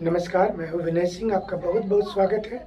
नमस्कार, मैं हूँ विनय सिंह, आपका बहुत बहुत स्वागत है।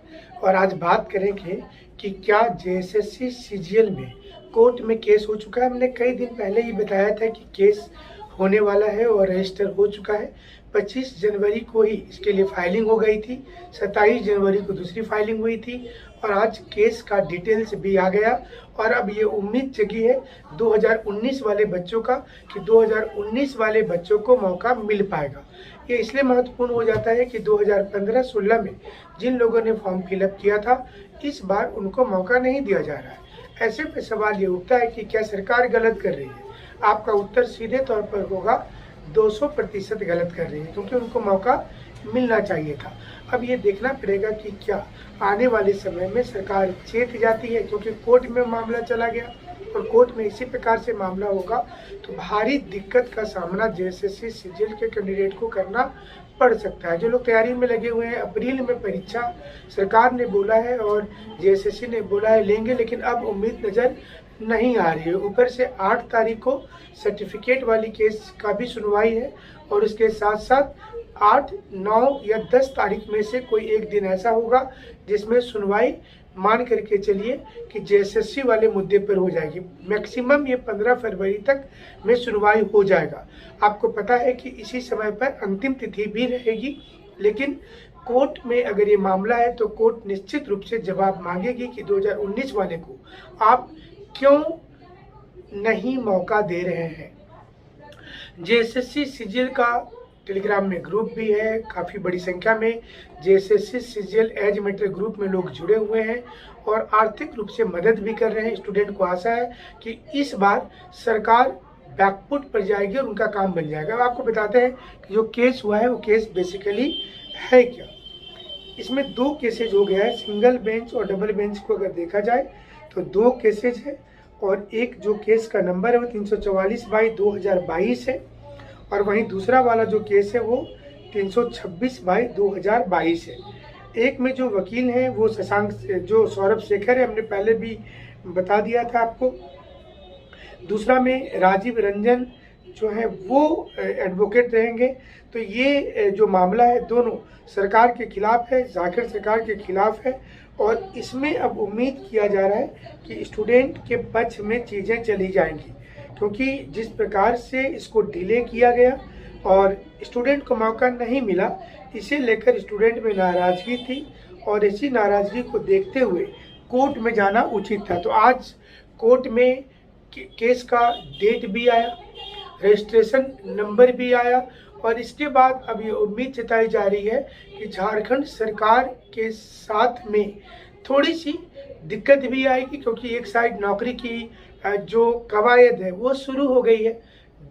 और आज बात करेंगे कि क्या जेएसएससी सीजीएल में कोर्ट में केस हो चुका है। हमने कई दिन पहले ही बताया था कि केस होने वाला है और रजिस्टर हो चुका है। 25 जनवरी को ही इसके लिए फाइलिंग हो गई थी, 27 जनवरी को दूसरी फाइलिंग हुई थी और आज केस का डिटेल्स भी आ गया। और अब ये उम्मीद जगी है 2019 वाले बच्चों का कि 2019 वाले बच्चों को मौका मिल पाएगा। ये इसलिए महत्वपूर्ण हो जाता है कि 2015-16 में जिन लोगों ने फॉर्म फिलअप किया था, इस बार उनको मौका नहीं दिया जा रहा है। ऐसे में सवाल ये उठता है कि क्या सरकार गलत कर रही है। आपका उत्तर सीधे तौर पर होगा 200% गलत कर रही है, क्योंकि उनको मौका मिलना चाहिए था। अब ये देखना पड़ेगा कि क्या आने वाले समय में सरकार चेत जाती है, क्योंकि कोर्ट में मामला चला गया और कोर्ट में इसी प्रकार से मामला होगा तो भारी दिक्कत का सामना जेएसएससी सीजीएल के कैंडिडेट को करना पड़ सकता है। जो लोग तैयारी में लगे हुए हैं, अप्रैल में परीक्षा सरकार ने बोला है और जेएसएससी ने बोला है लेंगे, लेकिन अब उम्मीद नज़र नहीं आ रही है। ऊपर से 8 तारीख को सर्टिफिकेट वाली केस का भी सुनवाई है और उसके साथ साथ 8, 9 या 10 तारीख में से कोई एक दिन ऐसा होगा जिसमें सुनवाई मान करके चलिए कि जेएसएससी वाले मुद्दे पर हो जाएगी। मैक्सिमम ये 15 फरवरी तक में सुनवाई हो जाएगा। आपको पता है कि इसी समय पर अंतिम तिथि भी रहेगी, लेकिन कोर्ट में अगर ये मामला है तो कोर्ट निश्चित रूप से जवाब मांगेगी कि 2019 वाले को आप क्यों नहीं मौका दे रहे हैं। जेएसएससी सीजीएल का टेलीग्राम में ग्रुप भी है, काफ़ी बड़ी संख्या में JSSC CGL age matter group में लोग जुड़े हुए हैं और आर्थिक रूप से मदद भी कर रहे हैं। स्टूडेंट को आशा है कि इस बार सरकार बैकफुट पर जाएगी और उनका काम बन जाएगा। अब आपको बताते हैं कि जो केस हुआ है वो केस बेसिकली है क्या। इसमें 2 केसेज हो गया है, सिंगल बेंच और डबल बेंच को अगर देखा जाए तो 2 केसेज है और एक जो केस का नंबर है वो 344/2022 है और वहीं दूसरा वाला जो केस है वो 326/2022 है। एक में जो वकील हैं वो शशांक जो सौरभ शेखर है, हमने पहले भी बता दिया था आपको। दूसरा में राजीव रंजन जो है वो एडवोकेट रहेंगे। तो ये जो मामला है दोनों सरकार के खिलाफ है, झारखंड सरकार के खिलाफ है और इसमें अब उम्मीद किया जा रहा है कि स्टूडेंट के पक्ष में चीज़ें चली जाएंगी, क्योंकि जिस प्रकार से इसको डिले किया गया और स्टूडेंट को मौका नहीं मिला, इसे लेकर स्टूडेंट में नाराज़गी थी और इसी नाराज़गी को देखते हुए कोर्ट में जाना उचित था। तो आज कोर्ट में केस का डेट भी आया, रजिस्ट्रेशन नंबर भी आया और इसके बाद अब ये उम्मीद जताई जा रही है कि झारखंड सरकार के साथ में थोड़ी सी दिक्कत भी आएगी, क्योंकि एक साइड नौकरी की जो कवायद है वो शुरू हो गई है,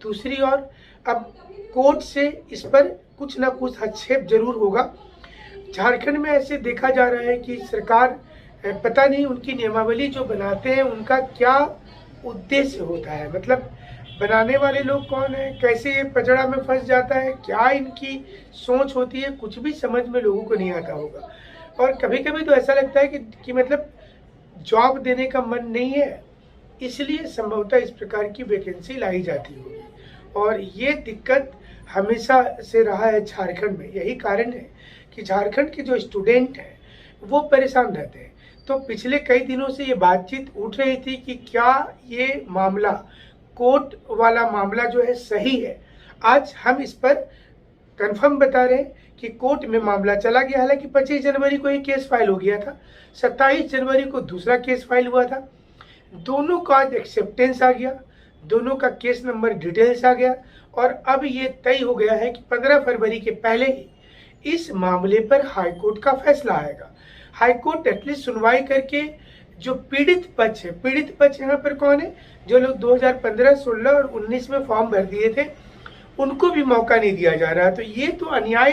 दूसरी ओर अब कोर्ट से इस पर कुछ ना कुछ हस्तक्षेप जरूर होगा। झारखंड में ऐसे देखा जा रहा है कि सरकार पता नहीं उनकी नियमावली जो बनाते हैं उनका क्या उद्देश्य होता है, मतलब बनाने वाले लोग कौन है, कैसे ये पचड़ा में फंस जाता है, क्या इनकी सोच होती है, कुछ भी समझ में लोगों को नहीं आता होगा। और कभी कभी तो ऐसा लगता है कि मतलब जॉब देने का मन नहीं है, इसलिए संभवतः इस प्रकार की वैकेंसी लाई जाती होगी। और ये दिक्कत हमेशा से रहा है झारखंड में। यही कारण है कि झारखंड के जो स्टूडेंट हैं वो परेशान रहते हैं। तो पिछले कई दिनों से ये बातचीत उठ रही थी कि क्या ये मामला कोर्ट वाला मामला जो है सही है। आज हम इस पर कंफर्म बता रहे हैं कि कोर्ट में मामला चला गया। हालांकि 25 जनवरी को एक केस फाइल हो गया था, 27 जनवरी को दूसरा केस फाइल हुआ था। दोनों का एक्सेप्टेंस आ गया, दोनों का केस नंबर डिटेल्स आ गया और अब ये तय हो गया है कि 15 फरवरी के पहले ही इस मामले पर हाईकोर्ट का फैसला आएगा। हाईकोर्ट एटलीस्ट सुनवाई करके जो पीड़ित पक्ष है, पीड़ित पक्ष यहाँ पर कौन है, जो लोग 2015, 16 और 19 में फॉर्म भर दिए थे, उनको भी मौका नहीं दिया जा रहा। तो ये तो अन्याय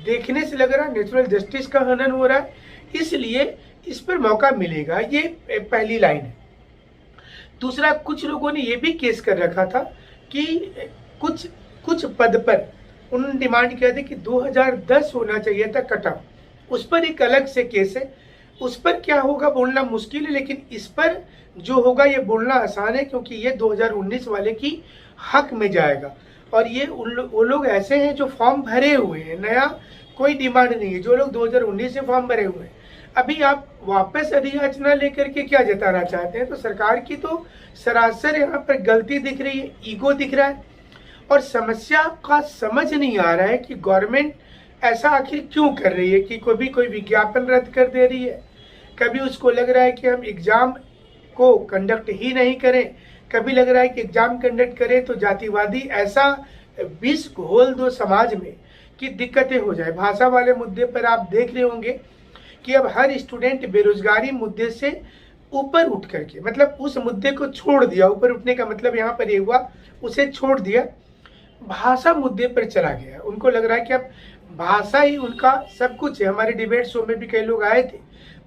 देखने से लग रहा है, नेचुरल जस्टिस का हनन हो रहा है, इसलिए इस पर मौका मिलेगा। ये पहली लाइन है। दूसरा, कुछ लोगों ने ये भी केस कर रखा था कि कुछ पद पर उन्होंने डिमांड किया था कि 2010 होना चाहिए था कट ऑफ, उस पर एक अलग से केस है। उस पर क्या होगा बोलना मुश्किल है, लेकिन इस पर जो होगा ये बोलना आसान है, क्योंकि ये 2019 वाले की हक में जाएगा। और ये वो लोग ऐसे हैं जो फॉर्म भरे हुए हैं, नया कोई डिमांड नहीं है। जो लोग 2019 से फॉर्म भरे हुए हैं, अभी आप वापस अधियाचना लेकर के क्या जताना चाहते हैं? तो सरकार की तो सरासर यहाँ पर गलती दिख रही है, ईगो दिख रहा है, और समस्या का समझ नहीं आ रहा है कि गवर्नमेंट ऐसा आखिर क्यों कर रही है कि कभी कोई विज्ञापन रद्द कर दे रही है, कभी उसको लग रहा है कि हम एग्जाम को कंडक्ट ही नहीं करें, कभी लग रहा है कि एग्जाम कंडक्ट करें तो जातिवादी ऐसा विष घोल दो समाज में कि दिक्कतें हो जाए। भाषा वाले मुद्दे पर आप देख रहे होंगे कि अब हर स्टूडेंट बेरोजगारी मुद्दे से ऊपर उठ करके, मतलब उस मुद्दे को छोड़ दिया, ऊपर उठने का मतलब यहाँ पर ये हुआ उसे छोड़ दिया, भाषा मुद्दे पर चला गया। उनको लग रहा है कि अब भाषा ही उनका सब कुछ है। हमारे डिबेट शो में भी कई लोग आए थे,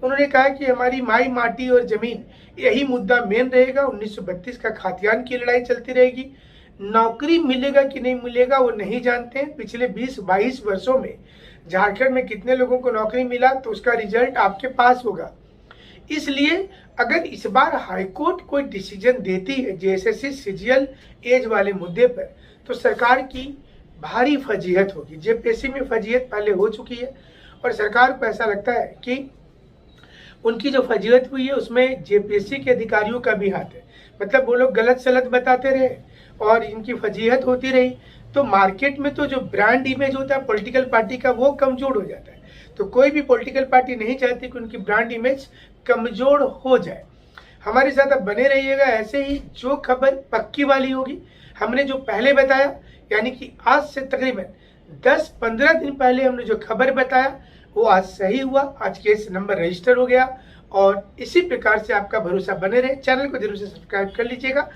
उन्होंने कहा कि हमारी माई माटी और जमीन यही मुद्दा मेन रहेगा। 1932 का खातियान की लड़ाई चलती रहेगी। नौकरी मिलेगा कि नहीं मिलेगा वो नहीं जानते हैं। पिछले 20-22 वर्षों में झारखंड में कितने लोगों को नौकरी मिला, तो उसका रिजल्ट आपके पास होगा। इसलिए अगर इस बार हाईकोर्ट कोई डिसीजन देती है जेएसएससी सीजीएल एज वाले मुद्दे पर, तो सरकार की भारी फजीहत होगी। जेपीएससी में फजीहत पहले हो चुकी है, और सरकार को ऐसा लगता है कि उनकी जो फजीहत हुई है उसमें जेपीएससी के अधिकारियों का भी हाथ है। मतलब वो लोग गलत सलत बताते रहे और इनकी फजीहत होती रही, तो मार्केट में तो जो ब्रांड इमेज होता है पॉलिटिकल पार्टी का, वो कमजोर हो जाता है। तो कोई भी पॉलिटिकल पार्टी नहीं चाहती कि उनकी ब्रांड इमेज कमजोर हो जाए। हमारे साथ अब बने रहिएगा, ऐसे ही जो खबर पक्की वाली होगी, हमने जो पहले बताया, यानी कि आज से तकरीबन 10-15 दिन पहले हमने जो खबर बताया वो आज सही हुआ। आज केस नंबर रजिस्टर हो गया, और इसी प्रकार से आपका भरोसा बने रहे। चैनल को जरूर से सब्सक्राइब कर लीजिएगा।